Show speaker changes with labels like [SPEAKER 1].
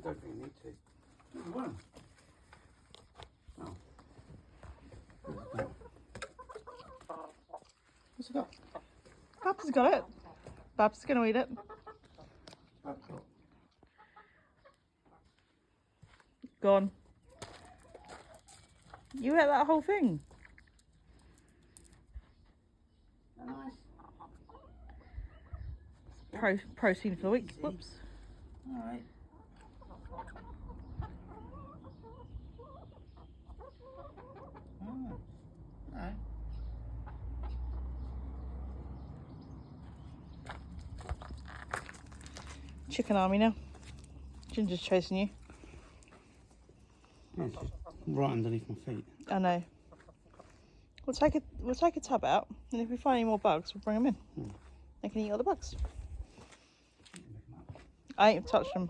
[SPEAKER 1] don't think you need to. You want 'em? Oh. What's it got?
[SPEAKER 2] Babs has got it. Babs is going to eat it. Gone. You ate that whole thing.
[SPEAKER 1] Nice.
[SPEAKER 2] Protein for the week. Whoops.
[SPEAKER 1] Alright. Alright.
[SPEAKER 2] Chicken army now. Ginger's chasing you.
[SPEAKER 1] Yeah, it's just right underneath my feet.
[SPEAKER 2] I know. We'll take a tub out, and if we find any more bugs, we'll bring them in. They can eat all the bugs. I ain't touched them.